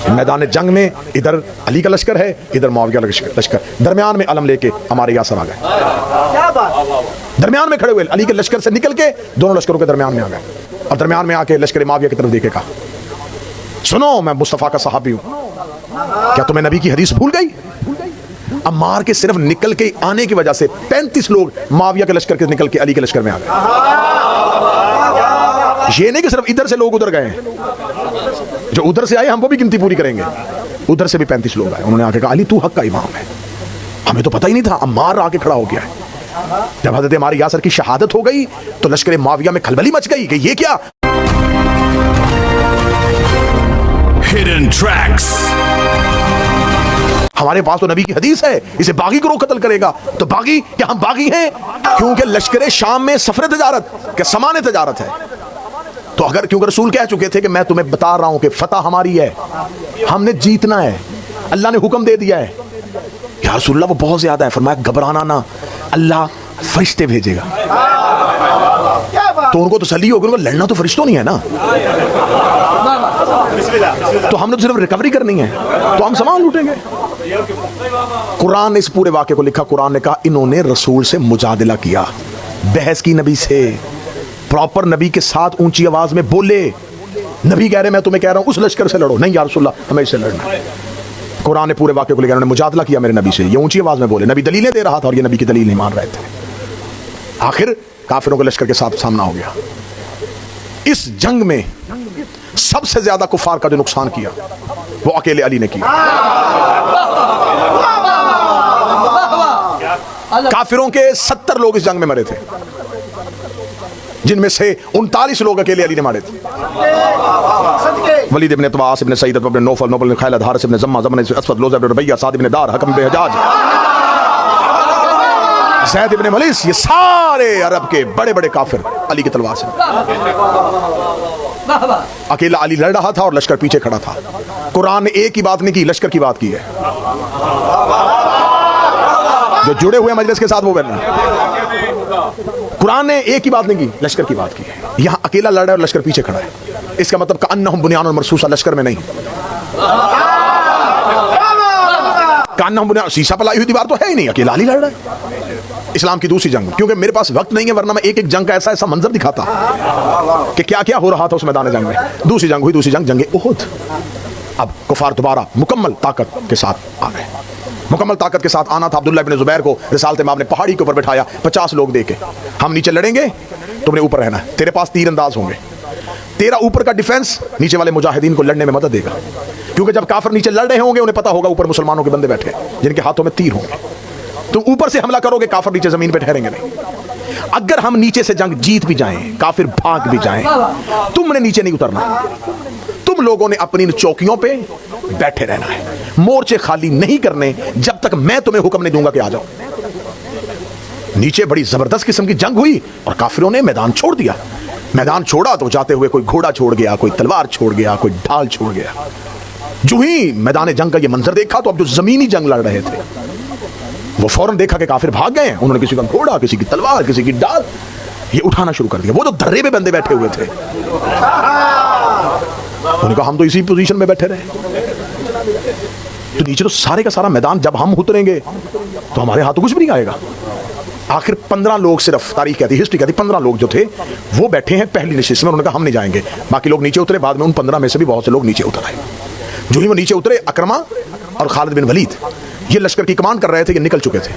मैदान जंग में इधर अली का लश्कर है, इधर मुआविया का लश्कर, दरमियान में अलम लेके हमारे यासर आ गए। दरमियान में खड़े हुए अली के लश्कर से निकल के दोनों लश्करों के दरमियान में आ गए और दरमियान में आके लश्कर मुआविया की तरफ देखे, कहा सुनो मैं मुस्तफा का सहाबी हूं, क्या तुम्हें नबी की हदीस भूल गई? अम्मार के सिर्फ निकल के आने की वजह से 35 लोग मुआविया के लश्कर के निकल के अली के लश्कर में आ गए। ये नहीं कि सिर्फ इधर से लोग उधर गए, जो उधर से आए हम वो भी गिनती पूरी करेंगे, उधर से भी 35 लोग आए। उन्होंने आके कहा अली तू हक का इमाम है, हमें तो पता ही नहीं था। अम्मार आके खड़ा हो गया है। जब हजरत अम्मार यासर की शहादत हो गई तो लश्कर मुआविया में खलबली मच गई कि ये क्या। Hidden tracks. हमारे पास तो नबी की हदीस है, इसे बागी को कत्ल करेगा तो बागी, क्या हम बागी हैं? क्योंकि लश्कर शाम में सफर तजारत के समान तजारत है। तो अगर क्योंकि रसूल कह चुके थे कि मैं तुम्हें बता रहा हूं कि फतह हमारी है, हमने जीतना है, अल्लाह ने हुक्म दे दिया है। या रसूलल्लाह वो बहुत ज्यादा है, फरमाया घबराना ना, अल्लाह फरिश्ते भेजेगा। तो उनको तसल्ली होगी, उनको लड़ना तो फरिश्तों नहीं है ना, तो हमने तो सिर्फ रिकवरी करनी है, तो हम सामान लूटेंगे। कुरान ने इस पूरे वाक़े को लिखा। कुरान ने कहा इन्होंने रसूल से मुजादिला किया, बहस की नबी से, प्रॉपर नबी के साथ ऊंची आवाज में बोले। नबी कह रहे मैं तुम्हें कह रहा हूं उस लश्कर से लड़ो, नहीं या रसूलल्लाह हमें इससे लड़ना है। कुरान ने पूरे वाक़े को लेकर उन्होंने मुजादिला किया मेरे नबी से, ये ऊंची आवाज में बोले। नबी दलीलें दे रहा था और ये नबी की दलील नहीं मान रहे थे। आखिर काफिरों के लश्कर के साथ सामना हो गया। इस जंग में सबसे ज्यादा कुफार का जो नुकसान किया वो अकेले अली ने किया। काफिरों के 70 लोग इस जंग में मरे थे, जिनमें से 39 लोग अकेले अली ने मारे थे। वलीद इब्न तवास इब्न सईद इब्न नौफल इब्न खालिद हारिस इब्न जम्मा इब्न असवद लोज़ इब्न रबैया साद इब्न दार हकम इब्न हजाज ज़ैद इब्न मलिस, ये सारे अरब के बड़े बड़े काफिर अली की तलवार से। अकेला अली लड़ रहा था और लश्कर पीछे खड़ा था। कुरान ने एक ही बात नहीं की, लश्कर की बात की है। जो जुड़े हुए मजलिस के साथ वो बोलना, कुरान ने एक ही बात नहीं की, लश्कर की बात की है। यहां अकेला लड़ रहा है और लश्कर पीछे खड़ा है। इसका मतलब कअन्नहुम बुनियानुन मरसूसा, लश्कर में नहीं, कअन्नहुम बुनियान, शीशा पलाई हुई दीवार तो है ही नहीं, अकेला अली लड़ रहा है। इस्लाम की दूसरी जंग, क्योंकि मेरे पास वक्त नहीं है, वरना मैं एक एक जंग का ऐसा ऐसा मंजर दिखाता कि क्या क्या हो रहा था उस मैदान जंग में। दूसरी जंग हुई, दूसरी जंग जंग उहुद। अब कुफार दोबारा मुकम्मल ताकत के साथ आ गए। मुकम्मल ताकत के साथ आना था। अब्दुल्लाह इब्न जुबैर को रिसालत इमाम ने पहाड़ी के ऊपर बैठाया, 50 लोग देके, हम नीचे लड़ेंगे, तुमने ऊपर रहना है, तेरे पास तीर अंदाज होंगे, तेरा ऊपर का डिफेंस नीचे वाले मुजाहिदीन को लड़ने में मदद देगा। क्योंकि जब काफिर नीचे लड़ रहे होंगे उन्हें पता होगा ऊपर मुसलमानों के बंदे बैठे जिनके हाथों में तीर होंगे, तुम ऊपर से हमला करोगे, काफिर नीचे जमीन पे ठहरेंगे नहीं। अगर हम नीचे से जंग जीत भी जाएं, काफिर भाग भी जाएं, तुमने नीचे नहीं उतरना, तुम लोगों ने अपनी चौकियों पे बैठे रहना है, मोर्चे खाली नहीं करने जब तक मैं तुम्हें हुक्म नहीं दूंगा कि आ जाओ। नीचे बड़ी जबरदस्त किस्म की जंग हुई और काफिरों ने मैदान छोड़ दिया। मैदान छोड़ा तो जाते हुए कोई घोड़ा छोड़ गया, कोई तलवार छोड़ गया, कोई ढाल छोड़ गया। जो ही मैदान जंग का ये मंजर देखा तो अब जो जमीनी जंग लड़ रहे थे वो फौरन देखा कि काफिर भाग गए हैं। उन्होंने किसी का घोड़ा, किसी की तलवार, किसी की डाल ये उठाना शुरू कर दिया। वो जो धर्रे पे बंदे बैठे हुए थे उन्होंने कहा हम तो इसी पोजीशन में बैठे रहे। तो नीचे तो सारे का सारा मैदान, जब हम उतरेंगे तो हमारे हाथों कुछ भी नहीं आएगा। आखिर 15 लोग, सिर्फ तारीख कहती, हिस्ट्री कहती, 15 लोग जो थे वो बैठे हैं पहली नशिस्त में। उन्होंने कहा हम नहीं जाएंगे। बाकी लोग नीचे उतरे। बाद में उन 15 में से भी बहुत से लोग नीचे उतर आए। जो ही वो नीचे उतरे, अकरमा और खालिद बिन वलीद, ये लश्कर की कमांड कर रहे थे, ये निकल चुके थे।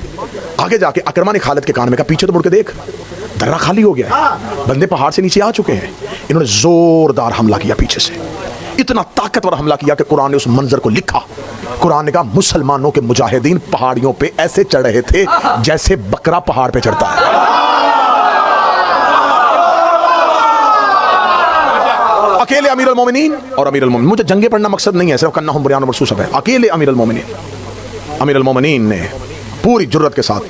आगे जाके अकरमा ने खालिद के कान में कहा पीछे तो मुड़ के देख, दर्रा खाली हो गया है, बंदे पहाड़ से नीचे आ चुके हैं। इन्होंने जोरदार हमला किया पीछे से, इतना ताकतवर हमला किया कि कुरान ने उस मंजर को लिखा। कुरान ने कहा मुसलमानों के मुजाहिदीन पहाड़ियों पे ऐसे चढ़ रहे थे जैसे बकरा पहाड़ पे चढ़ता है। अकेले अमीर अल मोमिनीन और अमीर अल मोमिनीन, मुझे जंगे पढ़ना मकसद नहीं है, सिर्फ कन्ना हम बुनियान मरसूस है। अकेले अमीर अल मोमिनीन ने पूरी जुर्रत के साथ,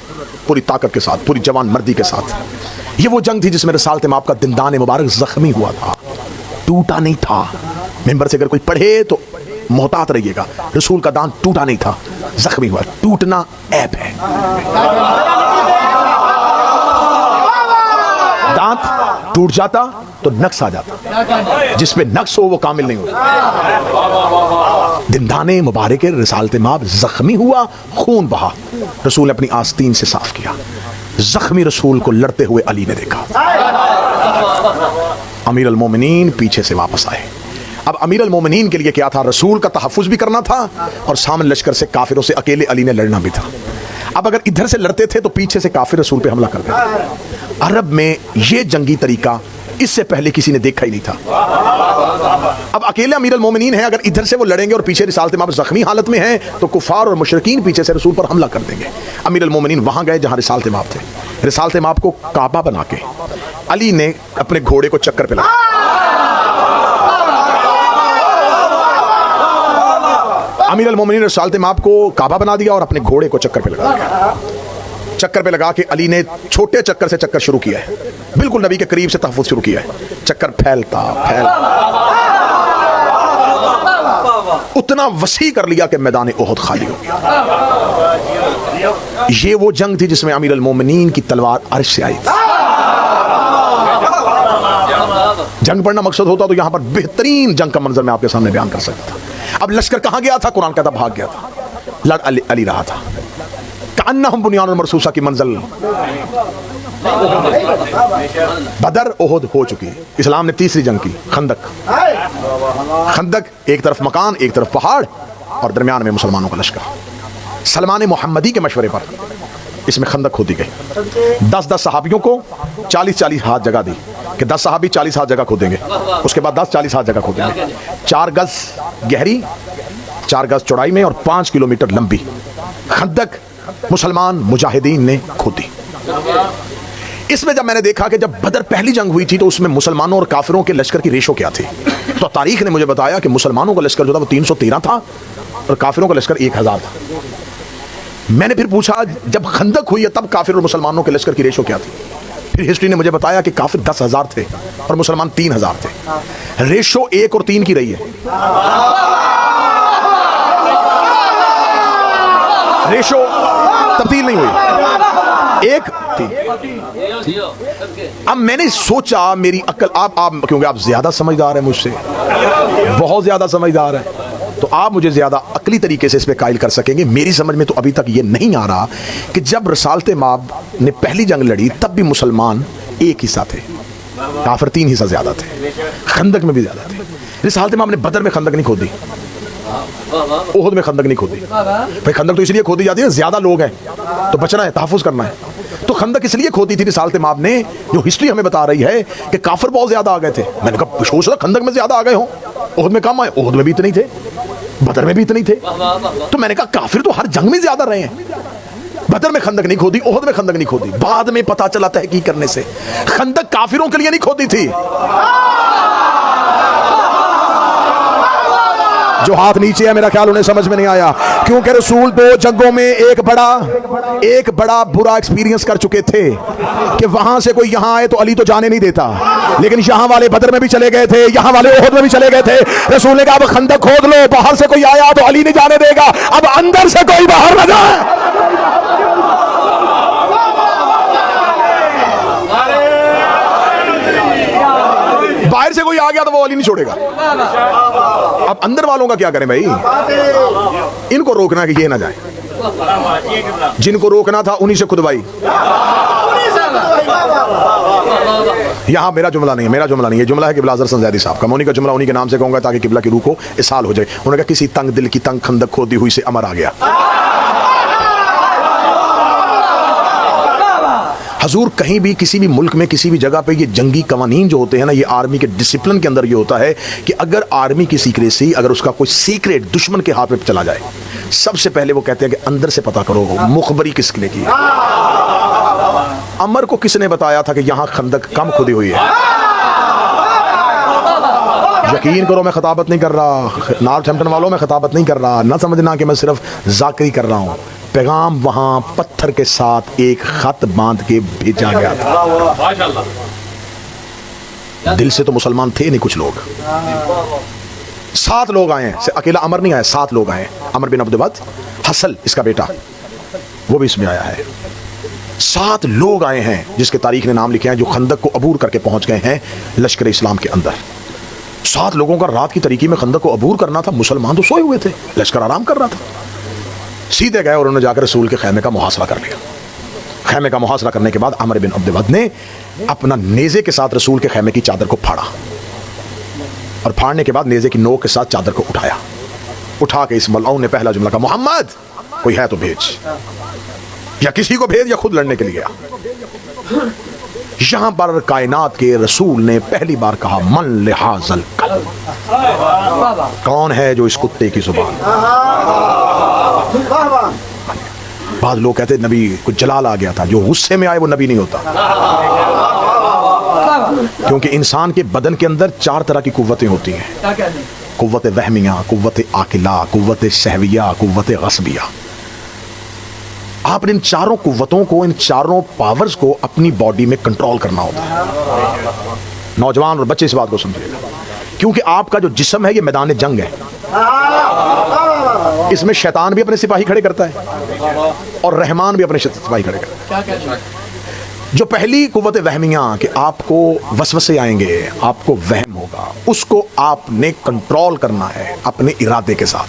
पूरी ताकत के साथ, पूरी जवान मर्दी के साथ, ये वो जंग थी जिसमें रिसालत इमाम का दिंदान मुबारक जख्मी हुआ था, टूटा नहीं था। मेंबर से अगर कोई पढ़े तो मोहतात रहिएगा, रसूल का दांत टूटा नहीं था, जख्मी हुआ। टूटना ऐब है। दांत टूट जाता तो नक्स आ जाता, जिसमें नक्स हो वो कामिल नहीं होता। दिंदाने मुबारक रिसालत माब जख्मी हुआ, खून बहा, रसूल ने अपनी आस्तीन से साफ किया। जख्मी रसूल को लड़ते हुए अली ने देखा। अमीर अल मोमिनीन पीछे से वापस आए। अब अमीर अल मोमिनीन के लिए क्या था, रसूल का तहफ़्फ़ुज़ भी करना था और सामने लश्कर से काफिरों से अकेले अली ने लड़ना भी था। अब अगर इधर से लड़ते थे तो पीछे से काफिर रसूल पे हमला कर देते। अरब में ये जंगी तरीका इससे पहले किसी ने देखा ही नहीं था। अब अकेले अमीर अल मोमिनीन है, अगर इधर से वो लड़ेंगे और पीछे रिसालत माब जख्मी हालत में हैं तो कुफार और मुशरिकीन पीछे से रसूल पर हमला कर देंगे। अमीर अल मोमिनीन वहां गए जहां रिसालत माब थे। रिसालत माब को काबा बना के अली ने अपने घोड़े को चक्कर पे लगाया। अमीर अल मोमिनीन रिसालत माब को काबा बना दिया और अपने घोड़े को चक्कर पे लगा दिया। चक्कर पे लगा के अली ने छोटे चक्कर से चक्कर शुरू किया है, बिल्कुल नबी के करीब से तहफ़्फ़ुज़ शुरू किया है। चक्कर फैलता उतना वसी कर लिया कि मैदान ओहद खाली हो गया। ये वो जंग थी जिसमें अमीर अल मोमिनीन की तलवार अर्श से आई थी। जंग पढ़ना मकसद होता तो यहां पर बेहतरीन जंग का मंजर मैं आपके सामने बयान कर सकता था। अब लश्कर कहां गया था, कुरान कहता भाग गया था, लड़ अली रहा था। कअन्नहुम बुनियानुन मरसूसा की मंजिल। बदर ओहद हो चुकी। इस्लाम ने तीसरी जंग की, खंदक। खंदक एक तरफ मकान, एक तरफ पहाड़ और दरमियान में मुसलमानों का लश्कर। सलमान मोहम्मदी के मशवरे पर इसमें खंदक खोदी गई। 10-10 सहाबियों को 40-40 हाथ जगह दी कि 10 सहाबी 40 हाथ जगह खोदेंगे, उसके बाद 10-40 हाथ जगह खोदेंगे। 4 गज गहरी, 4 गज चौड़ाई में और 5 किलोमीटर लंबी खंदक मुसलमान मुजाहिदीन ने खोदी। इसमें जब मैंने देखा कि जब बदर पहली जंग हुई थी तो उसमें मुसलमानों और काफिरों के लश्कर की रेशो क्या थी, तो तारीख ने मुझे बताया कि मुसलमानों का लश्कर जो था वो 313 था और काफिरों का लश्कर 1000 था। मैंने फिर पूछा जब खंदक हुई है तब काफिर और मुसलमानों के लश्कर की रेशो क्या थी, फिर हिस्ट्री ने मुझे बताया कि काफिर 10,000 थे और मुसलमान 3,000 थे। रेशो 1 और 3 की रही है। रेशो तब्दील नहीं हुई, 1 3। अब मैंने सोचा मेरी अक्ल, आप क्योंकि आप ज्यादा समझदार हैं मुझसे, बहुत ज्यादा समझदार है, तो आप मुझे ज्यादा अकली तरीके से इस पे कायल कर सकेंगे। मेरी समझ में तो अभी तक ये नहीं आ रहा कि जब रिसालत माब ने पहली जंग लड़ी तब भी मुसलमान 1 हिस्सा थे, काफिर 3 हिस्सा ज्यादा थे, खंदक में भी ज्यादा थे। रिसालत माब ने बदर में खंदक नहीं खोदी, ओहद में खंदक नहीं खोदी। भाई खंदक तो इसलिए खोदी जाती है ज्यादा लोग हैं तो बचना है, तहफ़्फ़ुज़ करना है, तो खंदक इसलिए खोदी थी रिसालत माब ने, जो हिस्ट्री हमें बता रही है कि काफिर बहुत ज्यादा आ गए थे। मैंने कहा सोच रहा खंदक में ज्यादा आ गए हो, ओहद में कम आए, ओहद में भी इतने थे, बदर में भी इतने थे। तो मैंने कहा काफिर तो हर जंग में ज्यादा रहे हैं, बदर में खंदक नहीं खोदी, ओहद में खंदक नहीं खोदी। बाद में पता चला तहकीक करने से खंदक काफिरों के लिए नहीं खोदी थी। जो हाथ नीचे है मेरा ख्याल उन्हें समझ में नहीं आया, क्योंकि रसूल 2 जंगों में एक बड़ा बुरा एक्सपीरियंस कर चुके थे कि वहां से कोई यहां आए तो अली तो जाने नहीं देता, लेकिन यहां वाले बदर में भी चले गए थे, यहां वाले ओहद में भी चले गए थे। रसूल ने कहा अब खंदक खोद लो, बाहर से कोई आया तो अली नहीं जाने देगा, अब अंदर से कोई बाहर न जाए। बाहर से कोई आ गया तो वो अली नहीं छोड़ेगा। अब अंदर वालों का क्या करें भाई, इनको रोकना कि ये ना जाए, जिनको रोकना था उन्हीं से खुदवाई। यहां मेरा जुमला नहीं है, ये जुमला है किबला अज़हर ज़ैदी साहब का। मैं उन्हीं का जुमला उन्हीं के नाम से कहूंगा ताकि किबला की रूह को इसाल हो जाए। उन्होंने कहा किसी तंग दिल की तंग खंदक खोदी हुई से अमर आ गया। हजूर कहीं भी किसी भी मुल्क में किसी भी जगह पे ये जंगी कवानीन जो होते हैं ना, ये आर्मी के डिसिप्लिन के अंदर ये होता है कि अगर आर्मी की सीक्रेसी, अगर उसका कोई सीक्रेट दुश्मन के हाथ में चला जाए, सबसे पहले वो कहते हैं कि अंदर से पता करो मुखबरी किसने की। अमर को किसने बताया था कि यहां खंदक कम खुदी हुई है? यकीन करो मैं खताबत नहीं कर रहा, नॉर्थहैम्पटन वालों में खताबत नहीं कर रहा, ना समझना कि मैं सिर्फ जाकरी कर रहा हूं। पैगाम वहां पत्थर के साथ एक खत बांध के भेजा गया था। दिल से तो मुसलमान थे नहीं कुछ लोग। 7 लोग आए हैं, अकेला अमर नहीं आया, 7 लोग आए। अमर बिन अब्दुवत, हसल इसका बेटा, वो भी इसमें आया है। 7 लोग आए हैं जिसके तारीख ने नाम लिखे हैं, जो खंदक को अबूर करके पहुंच गए हैं लश्कर इस्लाम के अंदर। 7 लोगों का रात की तरीके में खंदक को अबूर करना था। मुसलमान तो सोए हुए थे, लश्कर आराम कर रहा था। सीधे गए और उन्होंने जाकर रसूल के खैमे का मुहासरा कर लिया। खैमे का मुहासरा करने के बाद अमर बिन अब्द वद ने अपना नेज़े के साथ रसूल के खैमे की चादर को फाड़ा और फाड़ने के बाद नेज़े की नोक के साथ चादर को उठाया। उठा के इस मलऊन ने पहला जुमला कहा, मोहम्मद कोई है तो भेज, या किसी को भेज या खुद लड़ने के लिए आ। यहां पर कायनात के रसूल ने पहली बार कहा, मन लिहाजल कल्ब, कौन है जो इस कुत्ते की जुबान। बाद लोग कहते नबी को जलाल आ गया था, जो गुस्से में आए वो नबी नहीं होता। क्योंकि इंसान के बदन के अंदर 4 तरह की कुव्वतें होती हैं, कुव्वत वहमिया, कुव्वत आकिला, कुव्वत सहविया, कुव्वत गस्बिया। आपने इन चारों कुव्वतों को, इन चारों पावर्स को अपनी बॉडी में कंट्रोल करना होता है। नौजवान और बच्चे इस बात को समझिएगा, क्योंकि आपका जो जिस्म है ये मैदान जंग है। इसमें शैतान भी अपने सिपाही खड़े करता है और रहमान भी अपने सिपाही खड़े करता है। जो पहली कुव्वत वहमिया कि आपको वसवसे आएंगे, आपको वहम होगा, उसको आपने कंट्रोल करना है अपने इरादे के साथ।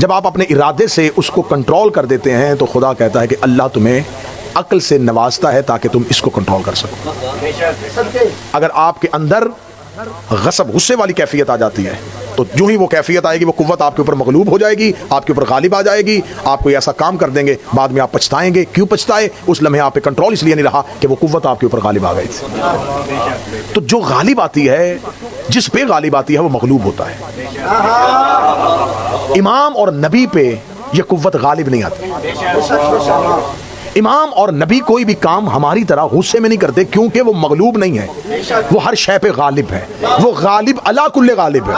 जब आप अपने इरादे से उसको कंट्रोल कर देते हैं तो खुदा कहता है कि अल्लाह तुम्हें अक्ल से नवाजता है ताकि तुम इसको कंट्रोल कर सको। अगर आपके अंदर गसब, गुस्से वाली कैफियत आ जाती है तो जो ही वो कैफियत आएगी वो कुव्वत आपके ऊपर मगलूब हो जाएगी, आपके ऊपर गालिब आ जाएगी, आप कोई ऐसा काम कर देंगे, बाद में आप पछताएंगे। क्यों पछताए? उस लम्हे आप पे कंट्रोल इसलिए नहीं रहा कि वो कुव्वत आपके ऊपर गालिब आ गई थी। तो जो गालिब आती है, जिस पे गालिब आती है वो मगलूब होता है। इमाम और नबी पे ये कुव्वत गालिब नहीं आती। इमाम और नबी कोई भी काम हमारी तरह गुस्से में नहीं करते, क्योंकि वो मगलूब नहीं है, वो हर शय पे गालिब है, वो गालिब अला कुल्ले गालिब है।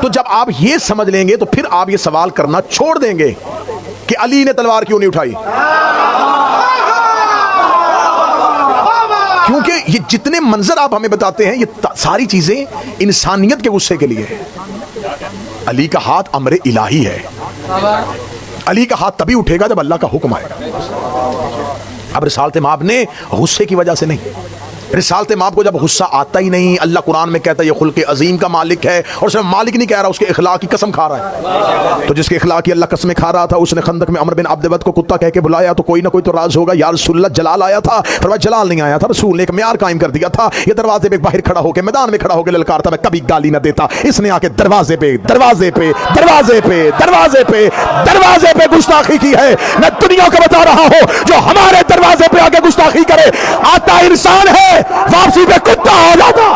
तो जब आप ये समझ लेंगे तो फिर आप ये सवाल करना छोड़ देंगे कि अली ने तलवार क्यों नहीं उठाई, क्योंकि ये जितने मंजर आप हमें बताते हैं ये सारी चीजें इंसानियत के गुस्से के लिए है। अली का हाथ अमर इलाही है, अली का हाथ तभी उठेगा जब अल्लाह का हुक्म आएगा। अब रिसालत माब ने गुस्से की वजह से नहीं, रिसालत माब को जब गुस्सा आता ही नहीं, अल्लाह कुरान में कहता है ये खुल्के अजीम का मालिक है, और सिर्फ मालिक नहीं कह रहा, उसके इखलाक की कसम खा रहा है। तो जिसके इखलाक की अल्लाह कसमें खा रहा था, उसने खंदक में अमर बिन अब्द वद को कुत्ता कह के बुलाया, तो कोई ना कोई तो राज होगा। या रसूलुल्लाह जलाल आया था, पर जलाल नहीं आया था, रसूल ने एक म्यार कायम कर दिया था। ये दरवाजे पे बाहर खड़ा होकर, मैदान में खड़ा होकर ललकारता, मैं कभी गाली ना देता। इसने आके दरवाजे पे दरवाजे पे दरवाजे पे दरवाजे पे दरवाजे पे गुस्ताखी की है। मैं दुनिया को बता रहा हूं, जो हमारे दरवाजे पे आके गुस्ताखी करे, आता इंसान है, वापसी पे कुत्ता हो जाता।